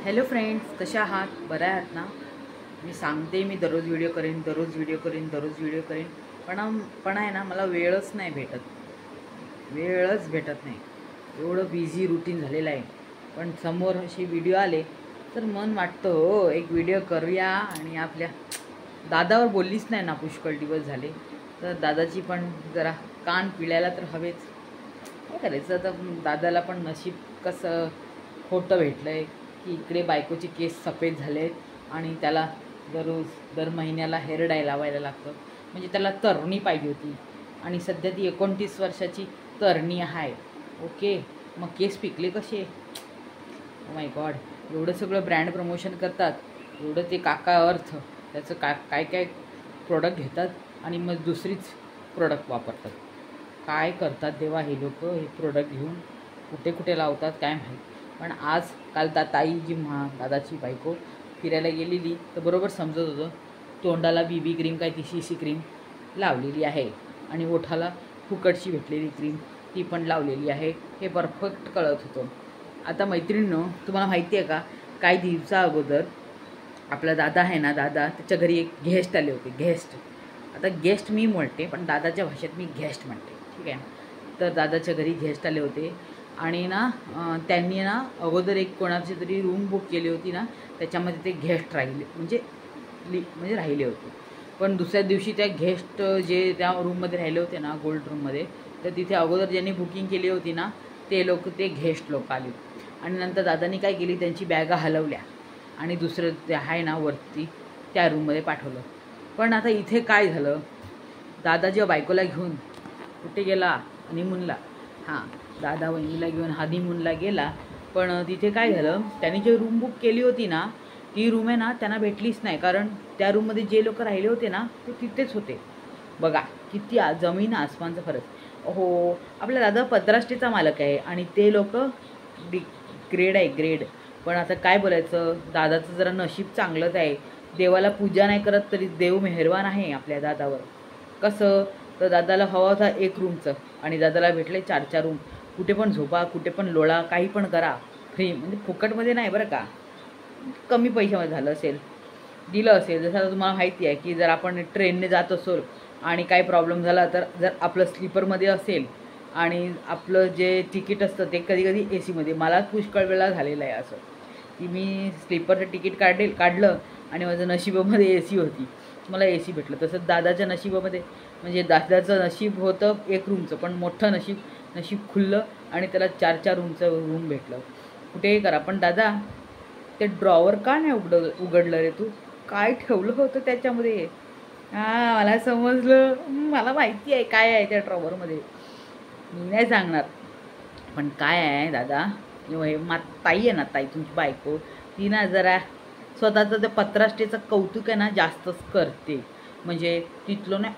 Hello friends, कशा आहात? बरं आहात ना? मी सांगते, मी दररोज व्हिडिओ करेन, दररोज व्हिडिओ करेन, पण आहे ना, मला वेळच नाही भेटत नाही. एवढं बिझी रुटीन झालेलं आहे. पण समोर असे व्हिडिओ आले तर मन वाटतं हो, एक व्हिडिओ करूया. आणि आपल्या दादावर बोललीच नाही ना पुष्कळ दिवस झाले, तर दादाची पण जरा कान पिळायला तर हवेच. काय करायचं आता, दादाला पण नशीब कसं खोटं भेटलं आहे की इकडे बायकोचे केस सफेद झाले आहेत आणि त्याला दर महिन्याला हेअर डाय लावायला लागतं. म्हणजे त्याला तरणी पाहिजे होती आणि सध्या ती 29 वर्षाची तरणी आहे. ओके, मग केस पिकले कसे? ओ माय गॉड, एवढं सगळं ब्रँड प्रमोशन करतात, एवढं ते काका अर्थ त्याचं काय काय प्रोडक्ट घेतात आणि मग दुसरीच प्रोडक्ट वापरतात. काय करतात देवा हे लोक, हे प्रोडक्ट घेऊन कुठे कुठे लावतात काय माहीत. पण काल ताई जी दादाची बायको फिरायला गेलेली तर बरोबर समजत होतं, तोंडाला बीबी क्रीम काय ती सीसी क्रीम लावलेली आहे आणि ओठाला फुकटची भेटलेली क्रीम ती पण लावलेली आहे, हे परफेक्ट कळत होतं. आता मैत्रिणींनो, तुम्हाला माहिती आहे का, काही दिवसा अगोदर आपला दादा आहे ना, दादा त्याच्या घरी एक गेस्ट आले होते. आता गेस्ट मी म्हणते, पण दादाच्या भाषेत मी गेस्ट म्हणते, ठीक आहे. तर दादाच्या घरी गेस्ट आले होते आणि ना त्यांनी ना अगोदर एक कोणाची तरी रूम बुक केली होती ना, त्याच्यामध्ये ते गेस्ट म्हणजे राहिले होते. पण दुसऱ्या दिवशी त्या गेस्ट जे त्या रूममध्ये राहिले होते ना, गोल्ड रूममध्ये, तर तिथे अगोदर ज्यांनी बुकिंग केली होती ना, ते गेस्ट लोक आले. आणि नंतर दादानी काय केली, त्यांची बॅगा हलवल्या आणि दुसरं ते आहे ना वरती त्या रूममध्ये पाठवलं. पण आता इथे काय झालं, दादा जेव्हा बायकोला घेऊन कुठे गेला, हनीमूनला, हां, दादा वहिनीला घेऊन हनीमूनला गेला. पण तिथे काय झालं, त्यांनी जे रूम बुक केली होती ना, ती रूम आहे ना त्यांना भेटलीच नाही. कारण त्या रूममध्ये जे लोक राहिले होते ना, ते तिथेच होते. बघा किती जमीन आसमानचा फरक. हो, आपला दादा 15 मालक आहे आणि ते लोक ग्रेड. पण आता काय बोलायचं, दादाचं जरा नशीब चांगलंच आहे. देवाला पूजा नाही करत तरी देव मेहरबान आहे आपल्या दादावर. कसं, तर दादाला हवा होता एक रूमचं आणि दादाला भेटले 4 रूम. कुठे पण झोपा, कुठे पण लोळा, काही पण करा, फ्री, म्हणजे फुकटमध्ये नाही बरं का, कमी पैशामध्ये झालं असेल, दिलं असेल. जसं आता तुम्हाला माहिती आहे की जर आपण ट्रेनने जात असो आणि काही प्रॉब्लेम झाला, तर जर आपलं स्लीपरमध्ये असेल आणि आपलं जे तिकीट असतं ते कधी कधी ए सीमध्ये, मला पुष्कळ वेळा झालेलं आहे असं की मी स्लीपरचं तिकीट काढलं आणि माझं नशिबामध्ये ए सी होती, मला ए सी भेटलं. तसंच दादाच्या नशिबामध्ये, म्हणजे दादाचं नशीब होतं एक रूमचं, पण मोठं नशीब खुललं आणि त्याला 4 रूमचं रूम भेटलं. कुठेही करा, पण दादा ते ड्रॉवर का नाही उघडलं रे तू? काय ठेवलं होतं त्याच्यामध्ये? हां, मला समजलं, मला माहिती आहे काय आहे त्या ड्रॉवरमध्ये, मी नाही सांगणार. पण काय आहे दादा, ताई आहे ना, ताई तुमची बायको, ती ना जरा स्वतःचं ते पत्राष्टेचं कौतुक आहे ना जास्तच करते. म्हणजे तिथलं नाही,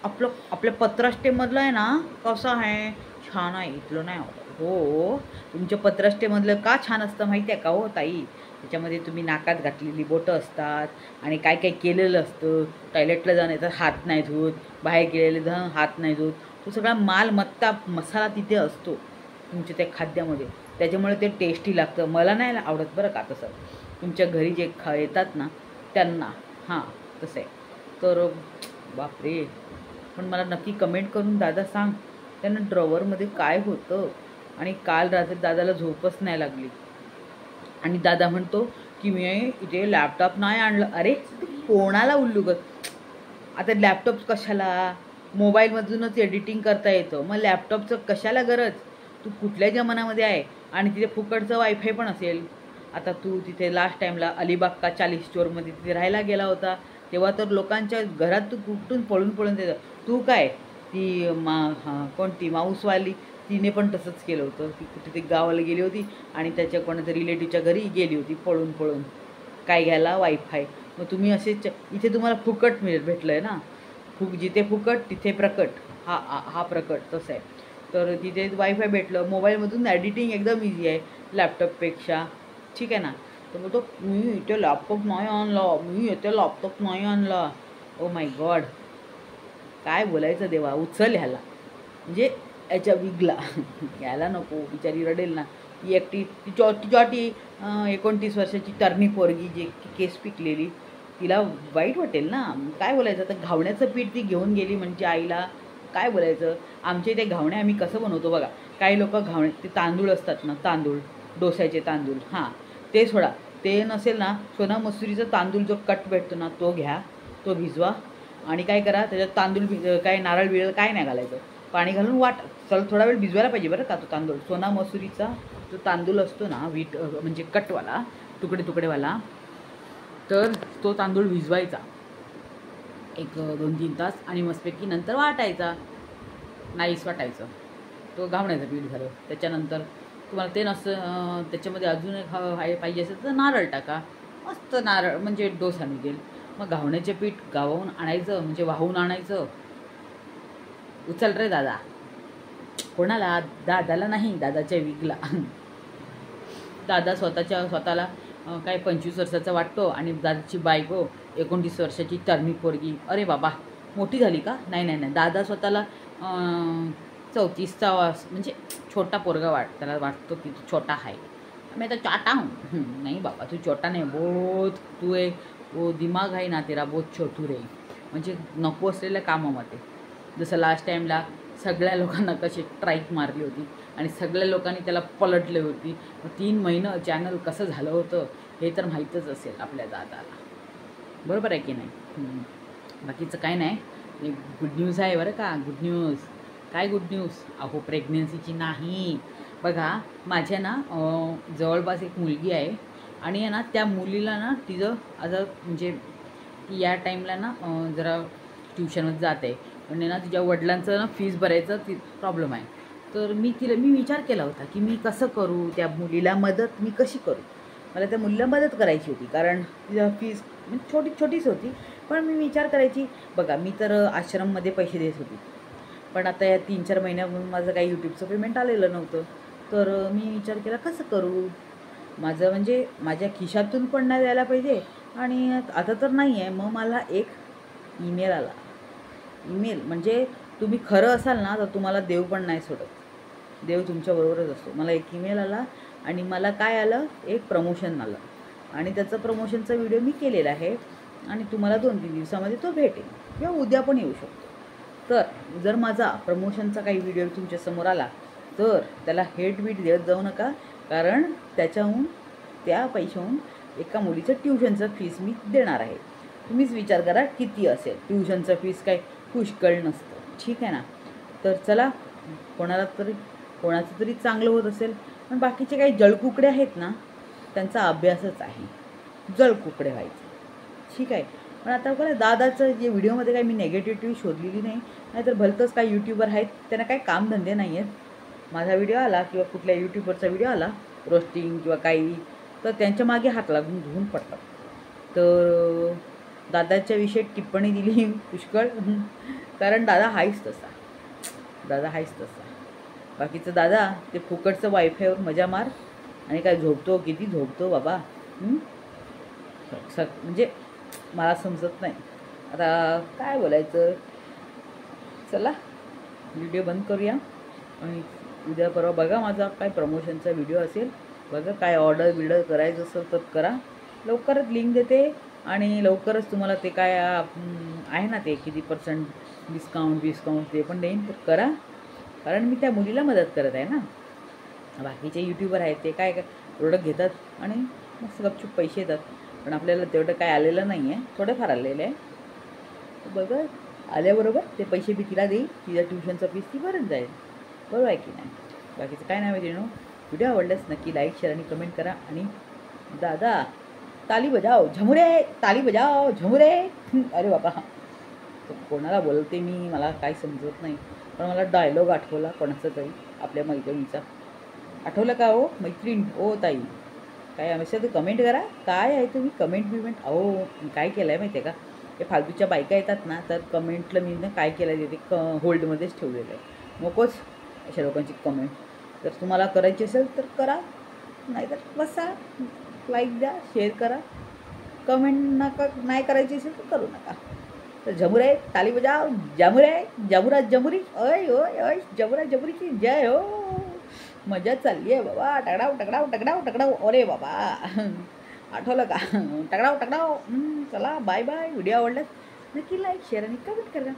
आपल्या पत्राष्टेमधलं आहे ना, कसं आहे, छान आहे, इथलं नाही आवडत. हो, तुमच्या पत्राष्टेमधलं का छान असतं माहिती आहे का हो ताई? त्याच्यामध्ये तुम्ही नाकात घातलेली बोटं असतात आणि काय काय केलेलं असतं. टॉयलेटला जाऊन येतात हात नाही धुत, बाहेर गेलेले जाऊन हात नाही धुत, तो सगळा मसाला तिथे असतो तुमच्या त्या खाद्यामध्ये, त्याच्यामुळे ते टेस्टी लागतं. मला नाही आवडत बरं का तसं. तुमच्या घरी जे येतात ना त्यांना, हां, तसं आहे. तर बापरे, पण मला नक्की कमेंट करून दादा सांग, त्यांना ड्रॉवरमध्ये काय होतं. आणि काल रात्री दादाला झोपच नाही लागली आणि दादा म्हणतो की मी इथे लॅपटॉप नाही आणलं. अरे कोणाला उल्लू आता लॅपटॉप कशाला, मोबाईलमधूनच एडिटिंग करता येतं, मग लॅपटॉपचं कशाला गरज? तू कुठल्या जमान्यामध्ये आहे? आणि तिथे फुकटचं वायफाय पण असेल. आता तू तिथे लास्ट टाईमला अलिबाग का 40 स्टोअरमध्ये तिथे राहायला गेला होता, तेव्हा तर लोकांच्या घरात तू कुठून पळून देतं. तू काय, ती कोणती माऊसवाली, तिने पण तसंच केलं होतं. ती कुठे ते गावाला गेली होती आणि त्याच्या कोणाच्या रिलेटिव्हच्या घरी गेली होती पळून काय घ्यायला, वायफाय. मग तुम्ही असेच इथे तुम्हाला फुकट भेटलं आहे ना, जिथे फुकट तिथे प्रकट, हा प्रकट तसं आहे. तर तिथे वायफाय भेटलं, मोबाईलमधून एडिटिंग एकदम इझी आहे लॅपटॉपपेक्षा, ठीक आहे ना. तर बोलतो मी इथे लॅपटॉप नाही आणला, ओ माय गॉड, काय बोलायचं देवा, उचल ह्याला, म्हणजे याच्या विगला यायला नको, बिचारी रडेल ना. ती एकटी तिच्यावाटी 29 वर्षाची तरणी पोरगी जी केस पिकलेली, तिला वाईट वाटेल ना. काय बोलायचं आता, घावण्याचं पीठ ती घेऊन गेली म्हणजे आईला काय बोलायचं. आमचे ते घावणे आम्ही कसं बनवतो बघा, काही लोक घावणे ते तांदूळ असतात ना, तांदूळ डोस्याचे तांदूळ, हां ते सोडा, ते नसेल ना सोना मसुरीचा तांदूळ जो कट भेटतो ना तो घ्या, तो भिजवा आणि काय करा त्याच्यात तांदूळ काय नारळ बिरळ काय नाही घालायचं, पाणी घालून वाट चल थोडा वेळ भिजवायला पाहिजे बरं का तो तांदूळ. सोना मसुरीचा जो तांदूळ असतो ना वीट म्हणजे कटवाला तुकडे तुकडेवाला, तर तो तांदूळ भिजवायचा एक 2-3 तास आणि मस्तपैकी नंतर वाटायचा, नाईस वाटायचं. तो घावण्याचं पीठ झालं. त्याच्यानंतर तुम्हाला ते नसतं त्याच्यामध्ये अजून एक पाहिजे असेल तर नारळ टाका, मस्त नारळ म्हणजे डोसा निघेल. मग घावण्याचे पीठ गावून आणायचं म्हणजे वाहून आणायचं. उचल रे दादा, कोणाला? दादाला नाही, दादाच्या विगला. दादा स्वतःला काय 25 वर्षाचा वाटतो आणि दादाची बायको 29 वर्षाची तरणी पोरगी. अरे बाबा, मोठी झाली का? नाही, दादा स्वतःला 34चा म्हणजे छोटा पोरगा त्याला वाटतो की तू छोटा आहे. मैं तो चाटा हूँ. नहीं बाबा, तू छोटा नाही, बहुत तू आहे वो दिमाग आहे ना तेरा बहुत छोटू रे. म्हणजे नको असलेल्या कामामध्ये. जसं लास्ट टाईमला सगळ्या लोकांना कशी ट्राईक मारली होती आणि सगळ्या लोकांनी त्याला पलटले होती. 3 महिनं चॅनल कसं झालं होतं हे तर माहीतच असेल आपल्या दादाला, बरोबर आहे की नाही. बाकीचं काय नाही, एक गुड न्यूज आहे बरं का. गुड न्यूज काय गुड न्यूज? अहो प्रेग्नेन्सीची नाही. बघा माझ्या ना जवळपास एक मुलगी आहे आणि आहे ना त्या मुलीला ना तिचं आता म्हणजे ती या टाईमला ना जरा ट्युशनमध्ये जाते पण ना तिच्या वडिलांचं ना फीस भरायचं ती प्रॉब्लेम आहे. तर मी विचार केला होता की मी कसं करू, त्या मुलीला मदत मी कशी करू. मला त्या मुलीला मदत करायची होती कारण तिचा फीस म्हणजे छोटीच होती. पण मी विचार करायची, बघा मी तर आश्रममध्ये पैसे देत होती, पण आता या 3-4 महिन्यापासून माझं काही यूट्यूबचं पेमेंट आलेलं नव्हतं. तर मी विचार केला कसं करू, माझं म्हणजे माझ्या खिशातून पण नाही द्यायला पाहिजे आणि आता तर नाही आहे. मग मला एक ईमेल आला. ईमेल म्हणजे तुम्ही खरं असाल ना तर तुम्हाला देव पण नाही सोडत, देव तुमच्याबरोबरच असतो. मला एक ईमेल आला आणि मला काय आलं, एक प्रमोशन आलं आणि त्याचं प्रमोशनचा व्हिडिओ मी केलेला आहे आणि तुम्हाला 2-3 दिवसामध्ये तो भेटेल किंवा उद्या पण येऊ शकतो. तर जर माझा प्रमोशनचा काही व्हिडिओ तुमच्यासमोर आला तर त्याला हेट बीट देत जाऊ नका, कारण त्याच्याहून त्या पैशाहून एका मुलीचं ट्युशनचं फीस मी देणार आहे. तुम्हीच विचार करा किती असेल. ट्युशनचं फीस काय पुष्कळ नसतं, ठीक आहे ना. तर चला, कोणाचं तरी चांगलं होत असेल. पण बाकीचे काही जळकुकडे आहेत ना त्यांचा अभ्यासच आहे जळकुकडे व्हायचं, ठीक आहे. पण आता बघा दादाचं जे व्हिडिओमध्ये काही मी नेगेटिव्हिटी शोधलेली नाही, नाहीतर भलतंच काही यूट्यूबर आहेत त्यांना काही कामधंदे नाही आहेत. माझा व्हिडिओ आला किंवा कुठल्या यूट्यूबरचा व्हिडिओ आला रोस्टिंग किंवा काही, तर त्यांच्या मागे हात लागून धुवून पडतात. तर दादाच्या विषयी टिप्पणी दिली पुष्कळ, कारण दादा हायच तसा. बाकीचं दादा ते फुकटचं वायफायवर मजा मार आणि काय झोपतो, किती झोपतो बाबा. म्हणजे मला समजत नाही आता काय बोलायचं. चला व्हिडिओ बंद करूया आणि उद्या परवा बघा माझा काय प्रमोशनचा व्हिडिओ असेल. बघा काय ऑर्डर करायचं असेल तर करा. लवकरच लिंक देते आणि लवकरच तुम्हाला ते काय आहे ना ते किती % डिस्काउंट ते पण देईन, तर करा. कारण मी त्या मुलीला मदत करत आहे ना. बाकीचे यूट्यूबर आहेत ते काय प्रोडक्ट घेतात आणि मस्त गपचूप पैसे येतात, पण आपल्याला तेवढं काय आलेलं नाही आहे, थोडंफार आलेलं आहे. बघा आल्याबरोबर ते पैसे बी तिला देईल, तिच्या ट्युशनचा फीस ती भरत जाईल, बरोबर आहे की नाही. बाकीचं काय नाही माहिती. व्हिडिओ आवडल्यास नक्की लाईक शेअर आणि कमेंट करा. आणि दादा ताली बजाव झमुरे, ताली बजाव झमुरे. अरे बाबा कोणाला बोलते मी मला काय समजत नाही, पण मला डायलॉग आठवला कोणाचा तरी आपल्या मैत्रिणीचा. आठवलं का हो मैत्रीण? ओ ताई काय हमेशा तू कमेंट करा. काय आहे तुम्ही कमेंट. अहो मी काय केलं आहे माहिती आहे का, हे फालतूच्या बायका येतात ना तर कमेंटला मी ना काय केलं आहे ते होल्डमध्येच ठेवलेलं आहे. नकोच अशा लोकांची कमेंट. जर तुम्हाला करायची असेल तर करा, नाहीतर बसा, लाईक द्या, शेअर करा. कमेंट नाही करायची असेल तर करू नका. तर झमुरे ताली बजाव, जमुरे जमुरा जमुरी, ओय ओय ओय जमुरा जमुरीची जय हो. मजा चालली आहे बाबा. टकडाव टकडाव टकडाव टकडाव. अरे बाबा आठवलं का? टकडाव टकडाव. चला बाय बाय. व्हिडिओ आवडल्यास नक्की लाईक शेअर आणि कमेंट करा.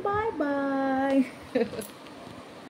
Bye bye.